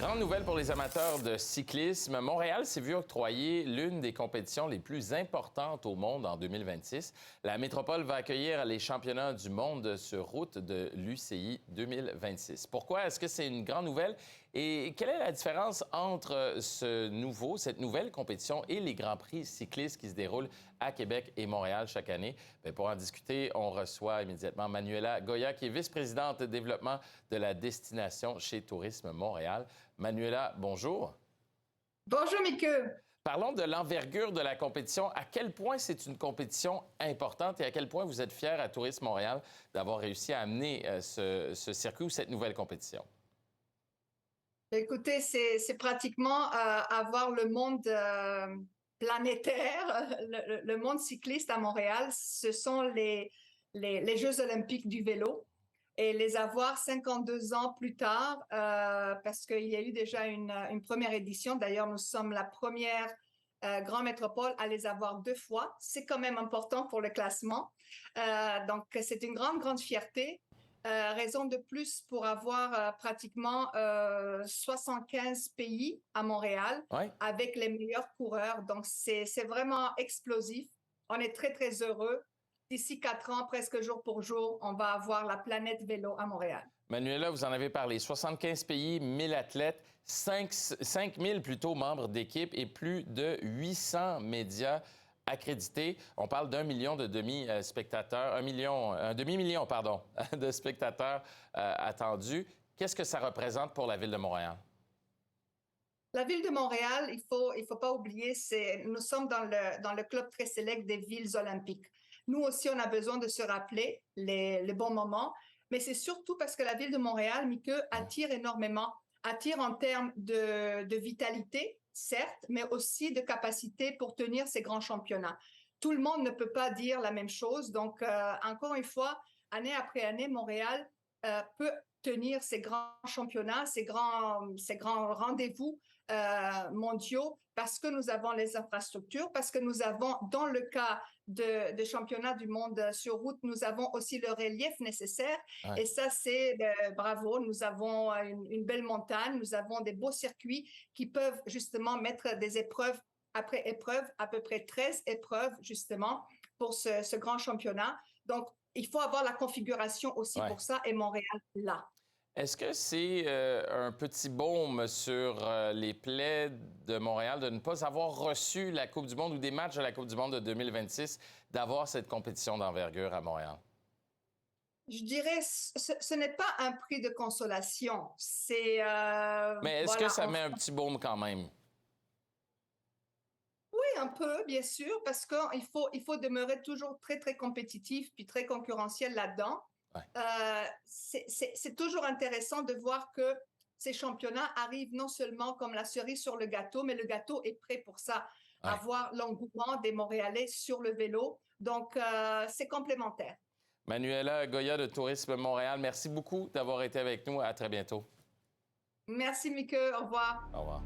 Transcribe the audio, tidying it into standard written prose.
Grande nouvelle pour les amateurs de cyclisme. Montréal s'est vu octroyer l'une des compétitions les plus importantes au monde en 2026. La métropole va accueillir les championnats du monde sur route de l'UCI 2026. Pourquoi est-ce que c'est une grande nouvelle? Et quelle est la différence entre cette nouvelle compétition et les Grands Prix cyclistes qui se déroulent à Québec et Montréal chaque année? Bien, pour en discuter, on reçoit immédiatement Manuela Goya, qui est vice-présidente de développement de la destination chez Tourisme Montréal. Manuela, bonjour. Bonjour, Mickey. Parlons de l'envergure de la compétition. À quel point c'est une compétition importante et à quel point vous êtes fiers à Tourisme Montréal d'avoir réussi à amener ce circuit ou cette nouvelle compétition? Écoutez, c'est pratiquement avoir le monde planétaire, le monde cycliste à Montréal. Ce sont les Jeux olympiques du vélo. Et les avoir 52 ans plus tard, parce qu'il y a eu déjà une première édition. D'ailleurs, nous sommes la première grande métropole à les avoir 2 fois. C'est quand même important pour le classement. Donc, c'est une grande, grande fierté. Raison de plus pour avoir pratiquement 75 pays à Montréal Oui. avec les meilleurs coureurs. Donc, c'est vraiment explosif. On est très, très heureux. D'ici 4 ans, presque jour pour jour, on va avoir la planète vélo à Montréal. Manuela, vous en avez parlé. 75 pays, 1000 athlètes, 5 000 plutôt membres d'équipe et plus de 800 médias accrédités. On parle d'1 million de demi-spectateurs, un demi-million, pardon, de spectateurs attendus. Qu'est-ce que ça représente pour la Ville de Montréal? La Ville de Montréal, il faut pas oublier, nous sommes dans le club très sélect des villes olympiques. Nous aussi, on a besoin de se rappeler les bons moments, mais c'est surtout parce que la Ville de Montréal, Mickey, attire énormément, attire en termes de vitalité, certes, mais aussi de capacité pour tenir ces grands championnats. Tout le monde ne peut pas dire la même chose. Donc, encore une fois, année après année, Montréal peut tenir ces grands championnats, ces grands rendez-vous mondiaux parce que nous avons les infrastructures, parce que nous avons, dans le cas de championnats du monde sur route, nous avons aussi le relief nécessaire. Ouais. Et ça, c'est bravo. Nous avons une belle montagne, nous avons des beaux circuits qui peuvent justement mettre des épreuves après épreuve, à peu près 13 épreuves justement pour ce grand championnat. Donc, il faut avoir la configuration aussi pour ça et Montréal là. Est-ce que c'est un petit baume sur les plaies de Montréal de ne pas avoir reçu la Coupe du monde ou des matchs de la Coupe du monde de 2026, d'avoir cette compétition d'envergure à Montréal? Je dirais, ce n'est pas un prix de consolation. C'est Mais est-ce que ça met un petit baume quand même? Oui, un peu, bien sûr, parce qu'il faut demeurer toujours très, très compétitif puis très concurrentiel là-dedans. Ouais. C'est toujours intéressant de voir que ces championnats arrivent non seulement comme la cerise sur le gâteau, mais le gâteau est prêt pour ça, Ouais. avoir l'engouement des Montréalais sur le vélo. Donc, c'est complémentaire. Manuela Goya de Tourisme Montréal, merci beaucoup d'avoir été avec nous. À très bientôt. Merci, Mickey. Au revoir. Au revoir.